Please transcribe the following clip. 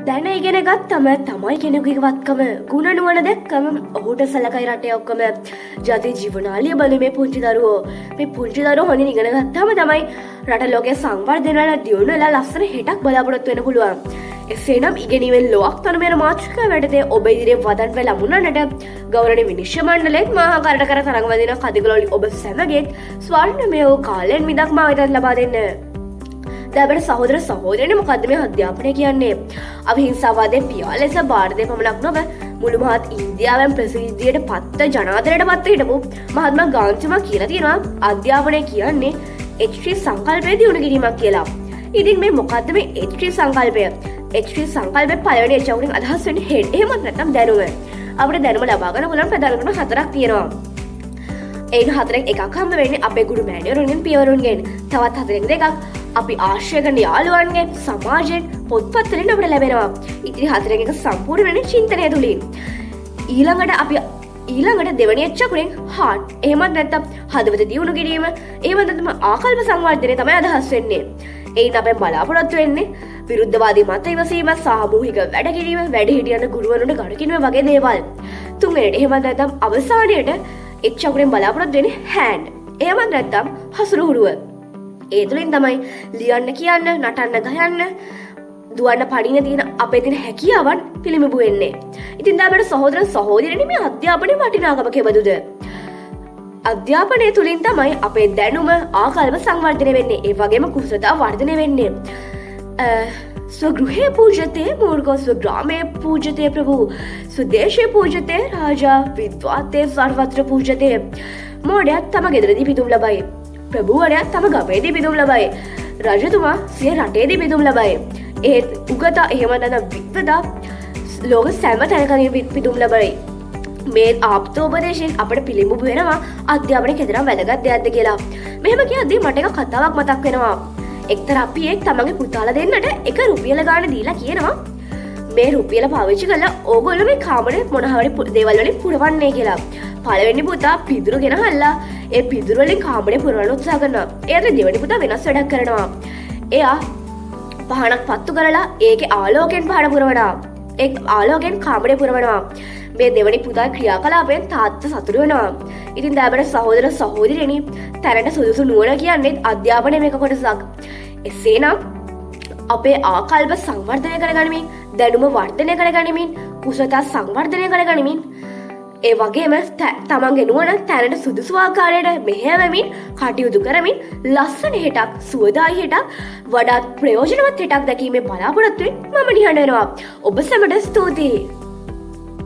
දැන ඉගෙන ගත්තම තමයි කෙනෙකුගේ වත්කම ගුණ නුවණ දැක්කම ඔහුට සලකයි රටේ ඔක්කොම ජාතික ජීවනාලිය බල මේ පුංචි දරුවෝ මේ පුංචි දරුවෝ හොඳින් ඉගෙන ගත්තාම තමයි රට ලෝකයේ සංවර්ධනය වෙලා දියුණු වෙලා ලස්සන හෙටක් බලාපොරොත්තු වෙන්න පුළුවන්. එසේනම් ඉගෙනීමෙන් ලොවක් තනම යන මාතෘකාව යටතේ ඔබ ඉදිරියේ වදන් වෙලා මුණනට ගෞරවනීය විනිශ්චය මණ්ඩලයේත් මහා කරට කර තරඟ වදින කදිගලවලින් ඔබ සැමගේත් ස්වර්ණමය වූ කාලයෙන් මිදක් මාවිතත් ලබා දෙන්න. දැබට සහෝදර සහෝදරයනි මොකද්ද මේ අධ්‍යාපනය කියන්නේ? අවිහිංසාවාදයේ පියා ලෙස ಭಾರತයේ පමණක් නොව මුළු මහත් ඉන්දියාවෙන් ප්‍රසිද්ධියට පත්ත ජනාදරයට පත්ව හිටපු මහත්මා ගාන්ධිතුමා කියලා තියෙනවා අධ්‍යාපනය කියන්නේ H3 සංකල්පයේ දියුණු කිරීමක් කියලා. ඉතින් මේ මොකද්ද මේ H3 සංකල්පය? H3 සංකල්පයේ පළවෙනි H වලින් අදහස් වෙන්නේ හෙඩ් එහෙමත් නැත්නම් දැනුම. අපිට දැනුම ලබා ගන්න පුළුවන් ප්‍රධාන කරුණු හතරක් තියෙනවා. ඒ හතරෙන් එකක් හම්බ වෙන්නේ අපේ ගුරු මෑණිවරුන්ගෙන් පියවරුන්ගෙන්. තවත් හතරෙන් දෙකක් අපි ආශ්‍රය කරන යාළුවන්ගෙන් සමාජයෙන් පොත්පත් වලින් අපිට ලැබෙනවා. ඉතින් හතරෙන් එක සම්පූර්ණ වෙන්නේ චින්තනය තුලින්. ඊළඟට දෙවෙනි එච්චකුරෙන් හાર્ට් එහෙමත් නැත්නම් හදවත දියුණු කිරීම එහෙමත් නැත්නම් ආකල්ප සංවර්ධනය තමයි අදහස් වෙන්නේ. එයින් අපෙන් බලාපොරොත්තු වෙන්නේ විරුද්ධවාදී මත ඉවසීම, සාමූහික වැඩ කිරීම, වැඩිහිටියන් ගුරුවරුන්ට ගරු කිරීම වගේ දේවල්. තුන්වෙනිට එහෙමත් නැත්නම් අවසානයේට එච්චකුරෙන් බලාපොරොත්තු වෙන්නේ හෑන්ඩ් එහෙමත් නැත්නම් හසුරුහුරුව. ඒ තුළින් තමයි ලියන්න කියන්න නටන්න ගයන්න දුවන්න පඩින තියෙන අපේ තියෙන හැකියාවන් පිළිඹු වෙන්නේ. ඉතින් දැන් සහෝදර සහෝදරියනි මේ අධ්‍යාපනයේ වටිනාකම කෙබඳුද? අධ්‍යාපනය තුළින් තමයි අපේ දැනුම ආකල්ප සංවර්ධනය වෙන්නේ. ඒ වගේම කුසලතා වර්ධනය වෙන්නේ. ස්වගෘහේ පූජතේ මූර්ඛෝ ස්වග්‍රාමේ පූජතේ ප්‍රභු ස්වදේශේ පූජතේ රාජා විද්වාතේ සර්වත්‍ර පූජතේ. මෝඩයා තම ගෙදරදී පිදුම් ලබයි. ප්‍රභූවරයා තම ගමේදී පිදුම් ලබයි. රජතුමා සිය රටේදී පිදුම් ලබයි. ඒත් උගතා එහෙම නැත්නම් විද්වතා ලෝක සෑම තැනකදී පිදුම් ලබයි. මේ ආප්තෝපදේශයෙන් අපිට පිළිඹු වෙනවා අධ්‍යාපනයේ කෙතරම් වැදගත් දෙයක්ද කියලා. මෙහෙම කියද්දී මට එක කතාවක් මතක් වෙනවා. එක්තරා අපියෙක් තමන්ගේ පුතාලා දෙන්නට එක රුපියල ගාණ දීලා කියනවා මේ රුපියල පාවිච්චි කරලා ඕගොල්ලෝ මේ කාමරේ මොන හරි දේවල් වලින් පුරවන්නේ කියලා. පළවෙනි පුතා පිදුරු ගෙනහල්ලා ඒ පිදුරු වලින් කාමරේ පුරවන්න උත්සාහ කරනවා. එයාට දෙවෙනි පුතා වෙනස් වැඩක් කරනවා. එයා පහනක් පත්තු කරලා ඒකේ ආලෝකයෙන් පහන පුරවනවා. ඒ ආලෝකයෙන් කාමරේ පුරවනවා. මේ දෙවෙනි පුතා ක්‍රියාකලාපයෙන් තාත්තා සතුටු වෙනවා. ඉතින් දැන් සහෝදර සහෝදරියනි තරට සුදුසු නුවණ කියන්නේ අධ්‍යාපනයේ මේක කොටසක්. එසේනම් අපේ ආකල්ප සංවර්ධනය කරගනිමින් දැනුම වර්ධනය කරගනිමින් කුසලතා සංවර්ධනය කරගනිමින් ඒ වගේම තමන්ගේ නුවණ තැනට සුදුසු ආකාරයට මෙහෙයවමින් කටයුතු කරමින් ලස්සන හෙටක් සුවදායි හෙටක් වඩාත් ප්‍රයෝජනවත් හෙටක් දැකීමේ බලාපොරොත්තුවෙන් මම නිහඬ වෙනවා. ඔබ සැමට ස්තුතියි.